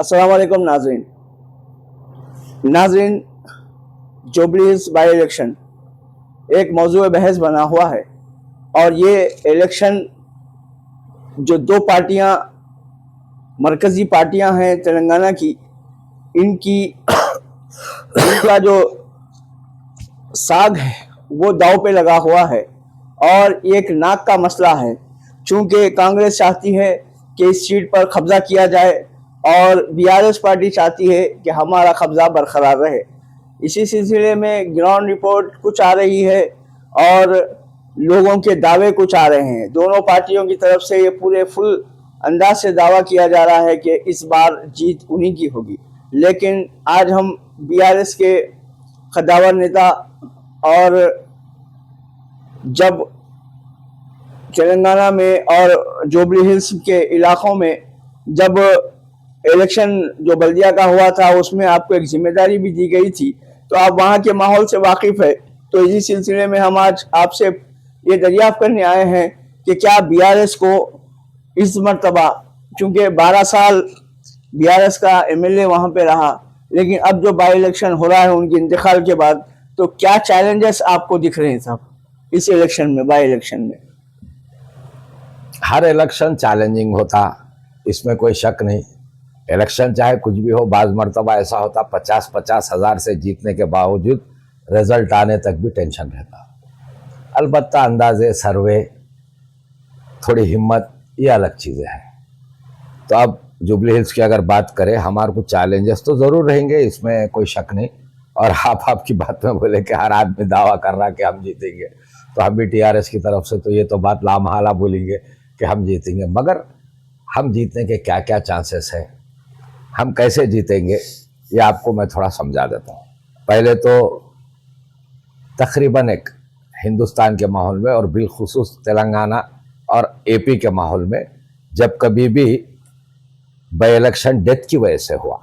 अस्सलाम वालेकुम नाज़रीन। जुबली हिल्स बाई इलेक्शन एक मौजूद बहस बना हुआ है और ये इलेक्शन जो दो पार्टियां मरकज़ी पार्टियां हैं तेलंगाना की, इनका जो साग है वो दांव पे लगा हुआ है और एक नाक का मसला है। चूंकि कांग्रेस चाहती है कि इस सीट पर कब्जा किया जाए और बीआरएस पार्टी चाहती है कि हमारा कब्जा बरकरार रहे। इसी सिलसिले में ग्राउंड रिपोर्ट कुछ आ रही है और लोगों के दावे कुछ आ रहे हैं। दोनों पार्टियों की तरफ से ये पूरे फुल अंदाज से दावा किया जा रहा है कि इस बार जीत उन्हीं की होगी। लेकिन आज हम बीआरएस के कद्दावर नेता और जब तेलंगाना में और जुबली हिल्स के इलाकों में जब इलेक्शन जो बल्दिया का हुआ था उसमें आपको एक जिम्मेदारी भी दी गई थी, तो आप वहाँ के माहौल से वाकिफ़ है। तो इसी सिलसिले में हम आज आपसे ये दरियाफ्त करने आए हैं कि क्या बीआरएस को इस मरतबा, चूँकि 12 साल बीआरएस का एमएलए वहाँ पे रहा, लेकिन अब जो बाई इलेक्शन हो रहा है उनके इंतकाल के बाद, तो क्या चैलेंजेस आपको दिख रहे हैं साहब इस इलेक्शन में, बाई इलेक्शन में? हर इलेक्शन चैलेंजिंग होता, इसमें कोई शक नहीं। इलेक्शन चाहे कुछ भी हो, बाज़ मरतबा ऐसा होता 50-50 हज़ार से जीतने के बावजूद रिजल्ट आने तक भी टेंशन रहता। अलबत्ता अंदाजे, सर्वे, थोड़ी हिम्मत, ये अलग चीज़ें हैं। तो अब जुबली हिल्स की अगर बात करें, हमारे कुछ चैलेंजेस तो ज़रूर रहेंगे, इसमें कोई शक नहीं। और आप आपकी बात में बोले कि हर आदमी दावा कर रहा कि हम जीतेंगे, तो हम भी टीआरएस की तरफ से तो ये तो बात लामहला बोलेंगे कि हम जीतेंगे। मगर हम जीतने के क्या क्या चांसेस है, हम कैसे जीतेंगे, ये आपको मैं थोड़ा समझा देता हूँ। पहले तो तकरीबन एक हिंदुस्तान के माहौल में और बिलखुसूस तेलंगाना और एपी के माहौल में जब कभी भी बाई इलेक्शन डेथ की वजह से हुआ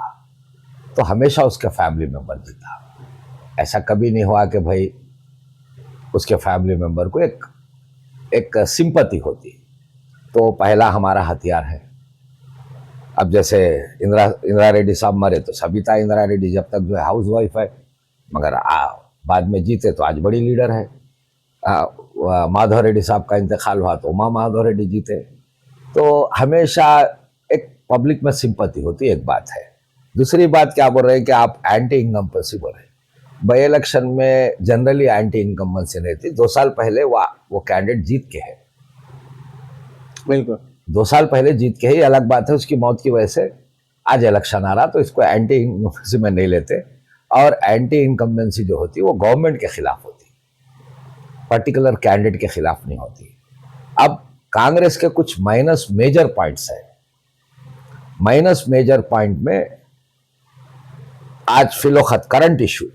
तो हमेशा उसके फैमिली मेंबर जीता। ऐसा कभी नहीं हुआ कि भाई उसके फैमिली मेंबर को एक सिंपैथी होती। तो पहला हमारा हथियार है। अब जैसे इंदिरा रेड्डी साहब मरे तो सबिता इंदिरा रेड्डी जब तक जो है हाउस वाइफ है, मगर बाद में जीते तो आज बड़ी लीडर है। माधव रेड्डी साहब का इंतकाल हुआ तो उमा माधव रेड्डी जीते। तो हमेशा एक पब्लिक में सिंपैथी होती, एक बात है। दूसरी बात क्या बोल रहे हैं कि आप एंटी इनकम्बेंसी बोल रहे हैं। बाई इलेक्शन में जनरली एंटी इनकम्बेंसी रहती। 2 साल पहले वो कैंडिडेट जीत के है, बिल्कुल 2 साल पहले जीत के ही, अलग बात है उसकी मौत की वजह से आज इलेक्शन आ रहा, तो इसको एंटी इनकम्बेंसी में नहीं लेते। और एंटी इनकम्बेंसी जो होती है वो गवर्नमेंट के खिलाफ होती, पर्टिकुलर कैंडिडेट के खिलाफ नहीं होती। अब कांग्रेस के कुछ माइनस मेजर पॉइंट्स है। माइनस मेजर पॉइंट में आज फिलौखत करंट इशू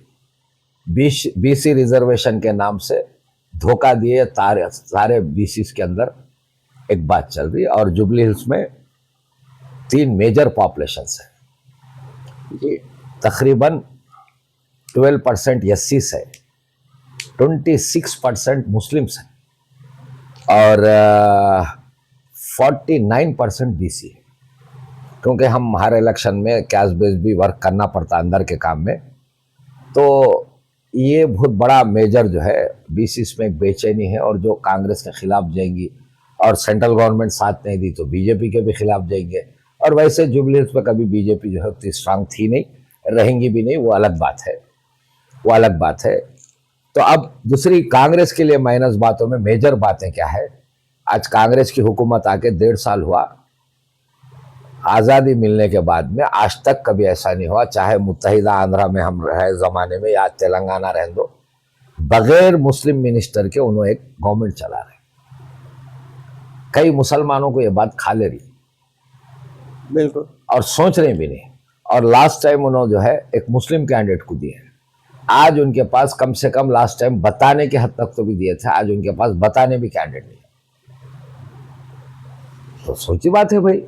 बीसी रिजर्वेशन के नाम से धोखा दिए सारे बीसी के अंदर एक बात चल रही है। और जुबली हिल्स में 3 मेजर पॉपुलेशंस है, तकरीबन 12% एससीस है, 26% मुस्लिम्स है और 49% बीसी है। क्योंकि हम हर इलेक्शन में कैश बेस भी वर्क करना पड़ता अंदर के काम में, तो ये बहुत बड़ा मेजर जो है बीसीस में एक बेचैनी है। और जो कांग्रेस के खिलाफ जाएंगी और सेंट्रल गवर्नमेंट साथ नहीं दी तो बीजेपी के भी खिलाफ जाएंगे। और वैसे जुबली हिल्स में कभी बीजेपी जो है उतनी स्ट्रांग थी नहीं, रहेंगी भी नहीं, वो अलग बात है। तो अब दूसरी कांग्रेस के लिए माइनस बातों में मेजर बातें क्या है। आज कांग्रेस की हुकूमत आके 1.5 साल हुआ, आज़ादी मिलने के बाद में आज तक कभी ऐसा नहीं हुआ, चाहे मुत्तहिदा आंध्रा में हम रहे ज़माने में या तेलंगाना रहने दो, बगैर मुस्लिम मिनिस्टर के उन्होंने एक गवर्नमेंट चला रहे। कई मुसलमानों को ये बात खा ले रही, बिल्कुल, और सोच रहे भी नहीं। और लास्ट टाइम उन्होंने जो है एक मुस्लिम कैंडिडेट को दिए। आज उनके पास कम से कम लास्ट टाइम बताने के हद तक तो भी दिए थे, आज उनके पास बताने भी कैंडिडेट नहीं। तो सोची बात है भाई,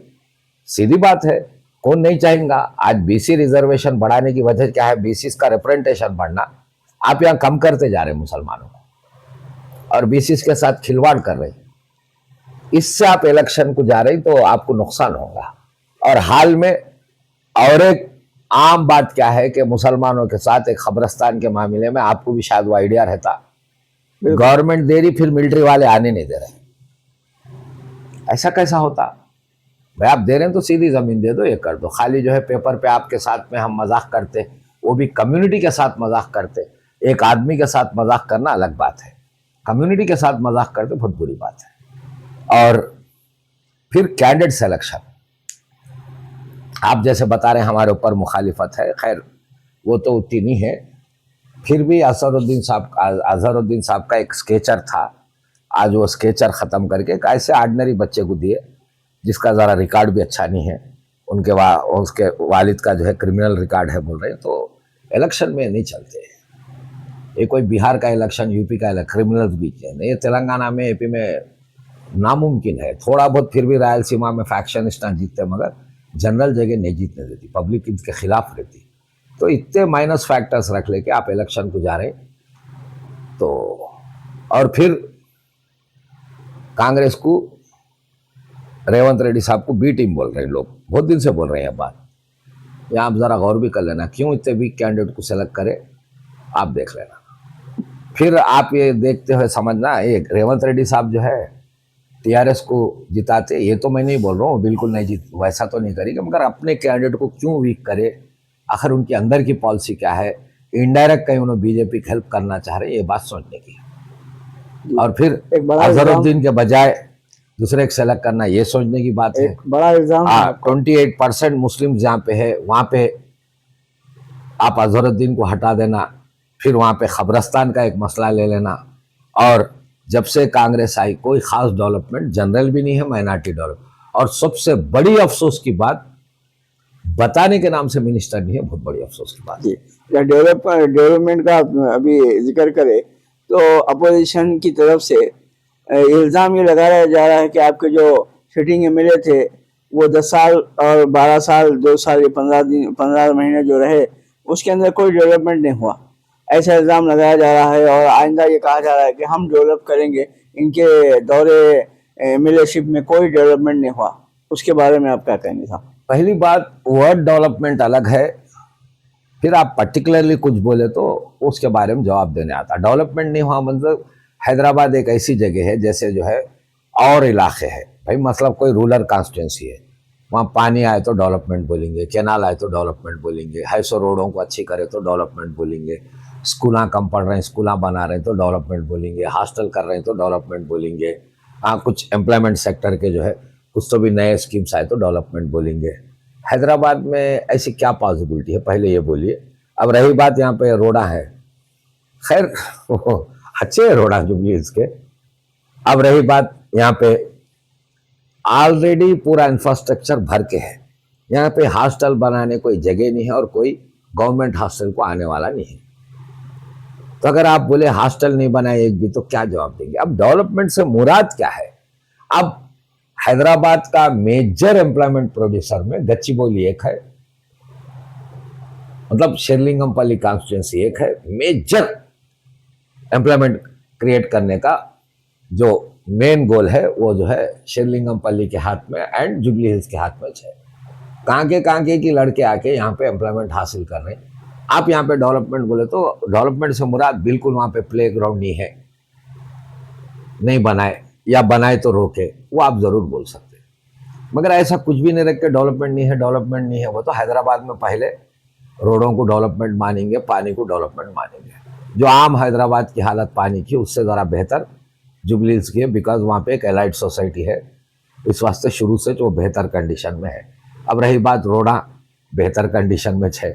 सीधी बात है, कौन नहीं चाहेगा। आज बीसी रिजर्वेशन बढ़ाने की वजह क्या है, बीसी का रिप्रेजेंटेशन बढ़ना। आप यहाँ कम करते जा रहे मुसलमानों को और बीसी के साथ खिलवाड़ कर रहे, इससे आप इलेक्शन को जा रहे तो आपको नुकसान होगा। और हाल में और एक आम बात क्या है कि मुसलमानों के साथ एक खबरस्तान के मामले में आपको भी शायद वो आइडिया रहता, बिल्कुल। गवर्नमेंट दे रही फिर मिलिट्री वाले आने नहीं दे रहे, ऐसा कैसा होता? भाई आप दे रहे हैं तो सीधी जमीन दे दो, ये कर दो। खाली जो है पेपर पे आपके साथ में हम मजाक करते, वो भी कम्युनिटी के साथ मजाक करते। एक आदमी के साथ मजाक करना अलग बात है, कम्युनिटी के साथ मजाक करते बहुत बुरी बात है। और फिर कैंडिडेट सिलेक्शन, आप जैसे बता रहे हैं हमारे ऊपर मुखालिफत है, खैर वो तो उतनी नहीं है, फिर भी अजहरुद्दीन साहब का एक स्केचर था, आज वो स्केचर ख़त्म करके एक ऐसे ऑर्डिनरी बच्चे को दिए जिसका ज़रा रिकॉर्ड भी अच्छा नहीं है, उसके वालिद का जो है क्रिमिनल रिकॉर्ड है बोल रहे हैं, तो इलेक्शन में नहीं चलते। ये कोई बिहार का इलेक्शन, यूपी का इलेक्शन क्रिमिनल्स बीच है, ये तेलंगाना में, एपी में नामुमकिन है। थोड़ा बहुत फिर भी रायलसीमा में फैक्शनिस्ट जीतते, मगर जनरल जगह नहीं जीतने देती, पब्लिक इनके खिलाफ रहती। तो इतने माइनस फैक्टर्स रख लेके आप इलेक्शन को जा रहे, तो और फिर कांग्रेस को रेवंत रेड्डी साहब को बी टीम बोल रहे हैं लोग, बहुत दिन से बोल रहे हैं बात। यहाँ आप जरा गौर भी कर लेना क्यों इतने वीक कैंडिडेट को सेलेक्ट करे, आप देख लेना। फिर आप ये देखते हुए समझना, ये रेवंत रेड्डी साहब जो है टीआरएस को जिताते, ये तो मैं नहीं बोल रहा हूँ बिल्कुल नहीं जीत, वैसा तो नहीं करेगी, मगर अपने कैंडिडेट को क्यों वीक करे, आखिर उनके अंदर की पॉलिसी क्या है, इनडायरेक्ट कहीं उन्होंने बीजेपी की हेल्प करना चाह रहे हैं, ये बात सोचने की। और फिर अजहरुद्दीन के बजाय दूसरे को सेलेक्ट करना, ये सोचने की बात है। बड़ा इल्जाम 28% मुस्लिम जहाँ पे है, वहाँ पे आप अजहरुद्दीन को हटा देना, फिर वहाँ पे खबरस्तान का एक मसला ले लेना। और जब से कांग्रेस आई कोई खास डेवलपमेंट, जनरल भी नहीं है, माइनॉरिटी डेवलपमेंट, और सबसे बड़ी अफसोस की बात, बताने के नाम से मिनिस्टर नहीं है, बहुत बड़ी अफसोस की बात है। डेवलपमेंट का अभी जिक्र करें तो अपोजिशन की तरफ से इल्ज़ाम ये लगाया जा रहा है कि आपके जो सिटिंग एमएलए थे वो 10 साल और 12 साल, 2 साल या 15 महीने जो रहे, उसके अंदर कोई डेवलपमेंट नहीं हुआ, ऐसा इल्ज़ाम लगाया जा रहा है। और आइंदा ये कहा जा रहा है कि हम डेवलप करेंगे, इनके दौरे एमएलएशिप में कोई डेवलपमेंट नहीं हुआ। उसके बारे में आप क्या कहेंगे साहब? पहली बात, वर्ड डेवलपमेंट अलग है, फिर आप पर्टिकुलरली कुछ बोले तो उसके बारे में जवाब देने आता। डेवलपमेंट नहीं हुआ मतलब हैदराबाद एक ऐसी जगह है जैसे जो है और इलाके है भाई, मतलब कोई रूरल कॉन्स्टिट्यूंसी है, वहाँ पानी आए तो डेवलपमेंट बोलेंगे, कैनाल आए तो डेवलपमेंट बोलेंगे, हाईसो रोडों को अच्छी करे तो डेवलपमेंट बोलेंगे, स्कूल कम पढ़ रहे हैं, स्कूल बना रहे हैं तो डेवलपमेंट बोलेंगे, हॉस्टल कर रहे हैं तो डेवलपमेंट बोलेंगे, हाँ कुछ एम्प्लॉयमेंट सेक्टर के जो है कुछ तो भी नए स्कीम्स आए तो डेवलपमेंट बोलेंगे। हैदराबाद में ऐसी क्या पॉसिबिलिटी है, पहले ये बोलिए। अब रही बात यहाँ पे रोड़ा है, खैर अच्छे है रोड़ा जुबली इसके। अब रही बात यहाँ पे ऑलरेडी पूरा इंफ्रास्ट्रक्चर भर के है, यहाँ पे हॉस्टल बनाने कोई जगह नहीं है और कोई गवर्नमेंट हॉस्टल को आने वाला नहीं है। तो अगर आप बोले हॉस्टल नहीं बनाए एक भी, तो क्या जवाब देंगे? अब डेवलपमेंट से मुराद क्या है? अब हैदराबाद का मेजर एम्प्लॉयमेंट प्रोड्यूसर में गच्चीबौली एक है, मतलब शेरलिंगमपल्ली कॉन्स्टिट्यूंसी एक है, मेजर एम्प्लॉयमेंट क्रिएट करने का जो मेन गोल है वो जो है शेरलिंगमपल्ली के हाथ में एंड जुबली हिल्स के हाथ में है। कांके की लड़के आके यहाँ पे एम्प्लॉयमेंट हासिल कर रहे हैं। आप यहाँ पे डेवलपमेंट बोले तो डेवलपमेंट से मुराद बिल्कुल वहाँ पे प्ले ग्राउंड नहीं है, नहीं बनाए या बनाए तो रोके, वो आप जरूर बोल सकते हैं, मगर ऐसा कुछ भी नहीं रख के डेवलपमेंट नहीं है, डेवलपमेंट नहीं है। वो तो हैदराबाद में पहले रोडों को डेवलपमेंट मानेंगे, पानी को डेवलपमेंट मानेंगे। जो आम हैदराबाद की हालत पानी की उससे ज़रा बेहतर जुबली हिल्स की है, बिकॉज वहाँ पे एक एलाइड सोसाइटी है, इस वास्ते शुरू से जो बेहतर कंडीशन में है। अब रही बात रोड़ा बेहतर कंडीशन में है,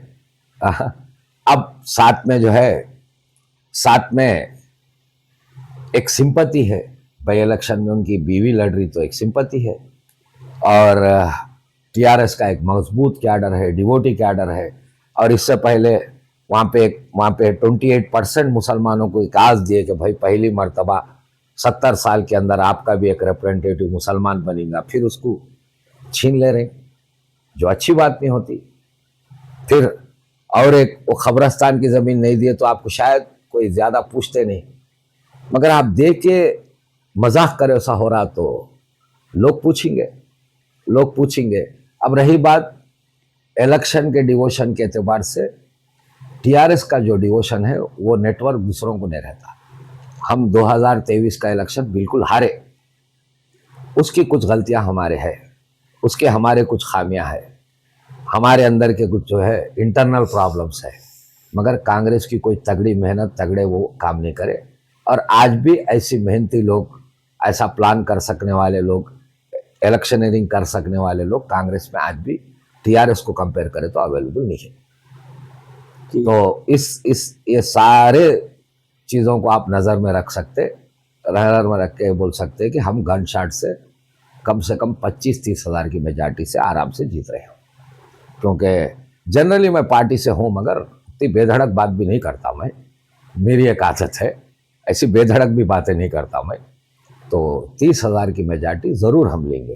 अब साथ में जो है साथ में एक सिंपति है, बाई इलेक्शन में उनकी बीवी लड़ रही तो एक सिंपति है, और टीआरएस का एक मजबूत कैडर है, डिवोटी कैडर है। और इससे पहले वहाँ पे 28% मुसलमानों को एक आस दिए कि भाई पहली मर्तबा 70 साल के अंदर आपका भी एक रिप्रेजेंटेटिव मुसलमान बनेगा, फिर उसको छीन ले रहे, जो अच्छी बात नहीं होती। फिर और एक वो खबरस्तान की ज़मीन नहीं दिए तो आपको शायद कोई ज़्यादा पूछते नहीं, मगर आप देख के मजाक करे ऐसा हो रहा तो लोग पूछेंगे। अब रही बात इलेक्शन के डिवोशन के एतबार से टीआरएस का जो डिवोशन है वो नेटवर्क दूसरों को नहीं रहता। हम 2023 का इलेक्शन बिल्कुल हारे, उसकी कुछ गलतियां हमारे हैं, उसके हमारे कुछ खामियां हैं, हमारे अंदर के कुछ जो है इंटरनल प्रॉब्लम्स है, मगर कांग्रेस की कोई तगड़ी मेहनत तगड़े वो काम नहीं करे। और आज भी ऐसी मेहनती लोग, ऐसा प्लान कर सकने वाले लोग, इलेक्शनरिंग कर सकने वाले लोग कांग्रेस में आज भी टीआरएस को कंपेयर करें तो अवेलेबल नहीं है। तो इस ये सारे चीज़ों को आप नज़र में रख सकते, नज़र में रख के बोल सकते कि हम गन शॉट से कम 25-30 हज़ार की मेजॉरिटी से आराम से जीत रहे हैं। क्योंकि जनरली मैं पार्टी से हूँ, मगर इतनी बेधड़क बात भी नहीं करता मैं, मेरी एक आदत है, ऐसी बेधड़क भी बातें नहीं करता मैं। तो 30 हज़ार की मेजॉरिटी ज़रूर हम लेंगे।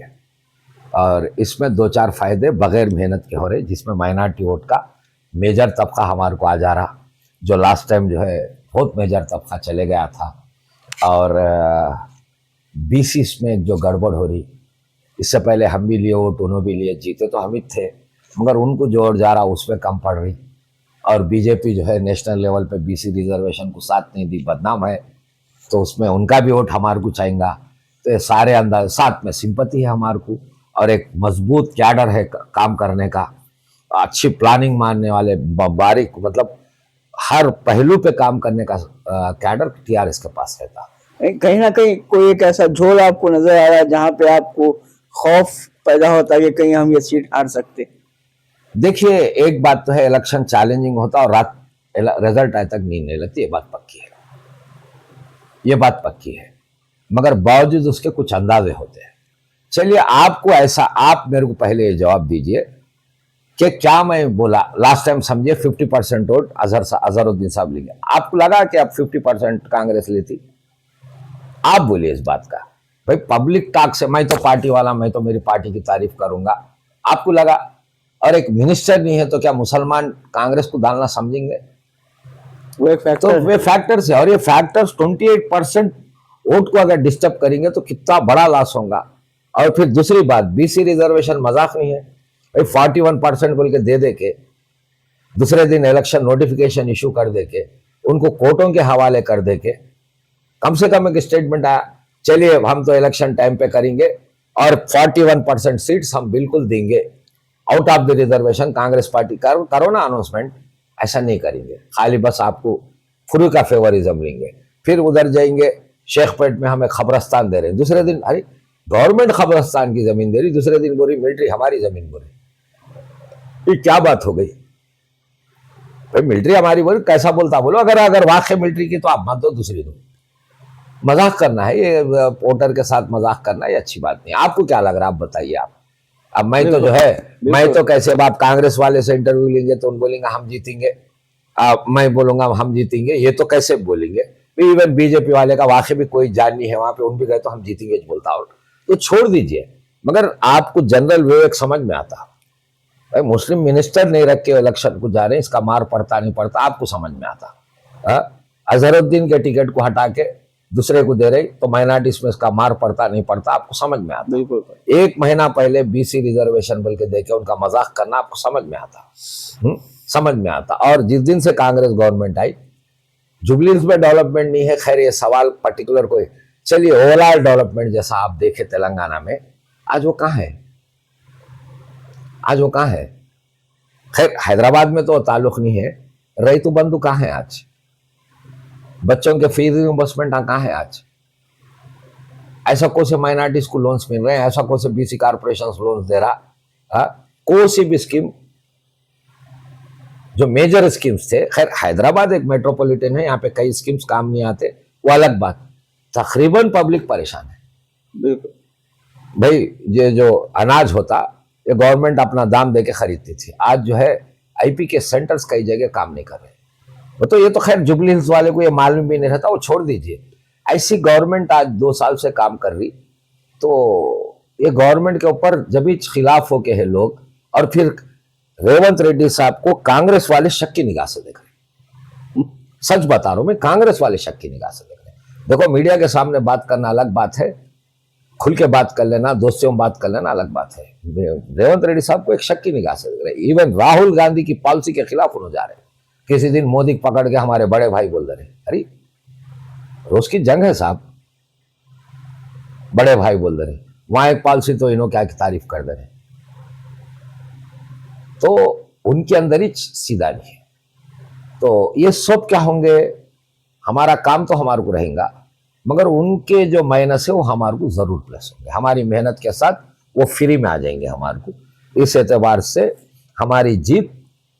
और इसमें 2-4 फ़ायदे बग़ैर मेहनत के हो रहे, जिसमें माइनॉरिटी वोट का मेजर तबका हमारे को आ जा रहा, जो लास्ट टाइम जो है बहुत मेजर तबका चले गया था। और बीसी में जो गड़बड़ हो रही, इससे पहले हम भी लिए वोट, उन्होंने भी लिए, जीते तो हम ही थे, मगर उनको जो और जा रहा उसमें कम पड़ रही। और बीजेपी जो है नेशनल लेवल पे बीसी रिजर्वेशन को साथ नहीं दी, बदनाम है, तो उसमें उनका भी वोट हमारे को चाहेगा। तो ये सारे अंदाज, साथ में सिंपति है हमारे को, और एक मजबूत कैडर है काम करने का, अच्छी प्लानिंग मानने वाले, बारीक, मतलब हर पहलू पे काम करने का कैडर टीआरएस के पास रहता। कहीं ना कहीं कोई एक ऐसा झोल आपको नजर आ रहा है जहां पे आपको खौफ पैदा होता है कि कहीं हम ये सीट हार सकते? देखिए, एक बात तो है, इलेक्शन चैलेंजिंग होता और रात रिजल्ट आए तक नींद नहीं लगती, ये बात पक्की है, ये बात पक्की है, मगर बावजूद उसके कुछ अंदाजे होते हैं। चलिए, आपको ऐसा, आप मेरे को पहले ये जवाब दीजिए कि क्या मैं बोला लास्ट टाइम, समझिए 50% वोट अजहरुद्दीन साहब लेंगे, आपको लगा कि अब 50% कांग्रेस लेती? आप बोलिए इस बात का। भाई पब्लिक टॉक से मैं तो पार्टी वाला, मैं तो मेरी पार्टी की तारीफ करूंगा, आपको लगा? और एक मिनिस्टर नहीं है तो क्या मुसलमान कांग्रेस को डालना समझेंगे? वो एक फैक्टर, तो वे फैक्टर्स है, और ये फैक्टर्स 28% वोट को अगर डिस्टर्ब करेंगे तो कितना बड़ा लॉस होगा। और फिर दूसरी बात, बीसी रिजर्वेशन मजाक नहीं है भाई, 41% बोल के दे के दूसरे दिन इलेक्शन नोटिफिकेशन इशू कर दे के, उनको कोर्टों के हवाले कर दे के, कम से कम एक स्टेटमेंट आया, चलिए हम तो इलेक्शन टाइम पे करेंगे और 41% सीट्स हम बिल्कुल देंगे out of the reservation, Congress party करो ना अनाउंसमेंट। ऐसा नहीं करेंगे, खाली बस आपको फ्री का फेवरिज्म लेंगे। फिर उधर जाएंगे शेखपेट में हमें खबरस्तान दे रहे हैं, दूसरे दिन अरे गवर्नमेंट खबरस्तान की जमीन दे रही, दूसरे दिन बोली मिलिट्री हमारी जमीन बोली। ये क्या बात हो गई भाई? मिलिट्री हमारी बोली, कैसा बोलता बोलो, अगर वाकई मिलिट्री की तो आप मत दो, दूसरी दो। मजाक करना है ये, वोटर के साथ मजाक करना है, अच्छी बात नहीं। आपको क्या लग रहा है, आप बताइए। आप अब मैं तो जो है, मैं तो कैसे, आप कांग्रेस वाले से इंटरव्यू लेंगे तो उन बोलेंगे हम जीतेंगे, मैं बोलूंगा हम जीतेंगे, ये तो कैसे बोलेंगे? इवन बीजेपी वाले का वाकई भी कोई जान नहीं है वहां पे, उन भी गए तो हम जीतेंगे बोलता हो, तो छोड़ दीजिए। मगर आपको जनरल विवेक समझ में आता, भाई मुस्लिम मिनिस्टर नहीं रख के इलेक्शन को जा रहे हैं, इसका मार पड़ता नहीं पड़ता आपको समझ में आता। अजहरुद्दीन के टिकट को हटा के दूसरे को दे रही तो माइनॉरिटीज में इसका मार पड़ता नहीं पड़ता आपको समझ में आता। बिल्कुल, एक महीना पहले बीसी रिजर्वेशन बोल के देके उनका मजाक करना आपको समझ में आता, समझ में आता। और जिस दिन से कांग्रेस गवर्नमेंट आई, जुबलीस में डेवलपमेंट नहीं है, खैर ये सवाल पर्टिकुलर कोई, चलिए ओवरऑल डेवलपमेंट जैसा आप देखें तेलंगाना में, आज वो कहाँ है? आज वो कहाँ है? खैर हैदराबाद में तो ताल्लुक नहीं है, रईतु बंधु कहाँ है आज? बच्चों के फीस रिइंबर्समेंट कहाँ है आज? ऐसा कौन से माइनॉरिटीज को लोन्स मिल रहे हैं, ऐसा कौन से बीसी कारपोरेशन लोन्स दे रहा? कोई सी भी स्कीम, जो मेजर स्कीम्स थे, खैर हैदराबाद एक मेट्रोपॉलिटन है, यहाँ पे कई स्कीम्स काम नहीं आते, वो अलग बात, तकरीबन पब्लिक परेशान है। बिल्कुल भाई, ये जो अनाज होता ये गवर्नमेंट अपना दाम देके खरीदती थी, आज जो है आईपी के सेंटर्स कई जगह काम नहीं कर रहे। वो तो ये तो खैर जुबली हिल्स वाले को ये मालूम भी नहीं रहता, वो छोड़ दीजिए। ऐसी गवर्नमेंट आज 2 साल से काम कर रही, तो ये गवर्नमेंट के ऊपर जब भी खिलाफ होके है लोग, और फिर रेवंत रेड्डी साहब को कांग्रेस वाले शक की निगाह से देख रहे, सच बता रहा हूं मैं, कांग्रेस वाले शक की निगाह से देख रहे। देखो मीडिया के सामने बात करना अलग बात है, खुल के बात कर लेना, दोस्तियों में बात कर लेना अलग बात है। रेवंत रेड्डी साहब को एक शक की निगाह से देख रहे। इवन राहुल गांधी की पॉलिसी के खिलाफ उन्होंने जा रहे। किसी दिन मोदी पकड़ के हमारे बड़े भाई बोल रहे, अरे रोज की जंग है साहब, बड़े भाई बोल रहे, वहां एक पॉलिसी तो इन्हों क्या की तारीफ कर दे रहे। तो उनके अंदर ही सीधा नहीं है। तो ये सब क्या होंगे, हमारा काम तो हमारे को रहेगा, मगर उनके जो माइनस है वो हमारे को जरूर प्लस होंगे। हमारी मेहनत के साथ वो फ्री में आ जाएंगे हमारे को। इस एतबार से हमारी जीत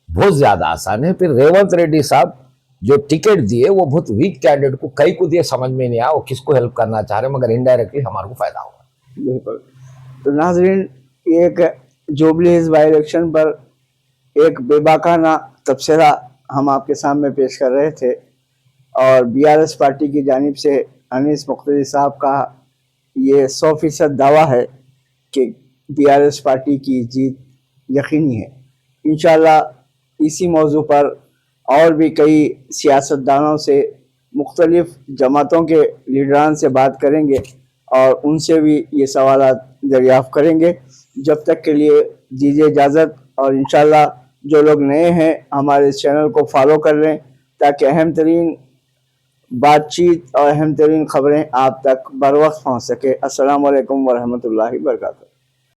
बहुत ज्यादा आसान है। फिर रेवंत रेड्डी साहब जो टिकट दिए वो बहुत वीक कैंडिडेट को कई को दिए, समझ में नहीं आया वो किसको हेल्प करना चाह रहे, मगर इनडायरेक्टली हमारे को फायदा होगा। बिल्कुल। तो नाजरीन, एक जुबली हिल्स बाई इलेक्शन पर एक बेबाकाना तबसरा हम आपके सामने पेश कर रहे थे, और बीआरएस पार्टी की जानिब से अनीस मुख्तरी साहब का ये 100% दावा है कि बीआरएस पार्टी की जीत यकीनी है। इंशाल्लाह इसी मौजू पर और भी कई सियासतदानों से, मुख्तलिफ जमातों के लीडरान से बात करेंगे और उनसे भी ये सवालात दरियाफ़्त करेंगे। जब तक के लिए दीजिए इजाज़त, और इंशाल्लाह जो लोग नए हैं हमारे इस चैनल को फॉलो कर लें ताकि अहम तरीन बातचीत और अहम तरीन खबरें आप तक बर वक्त पहुँच सके। अस्सलाम वालेकुम वरहमतुल्लाहि वबरकातुहू।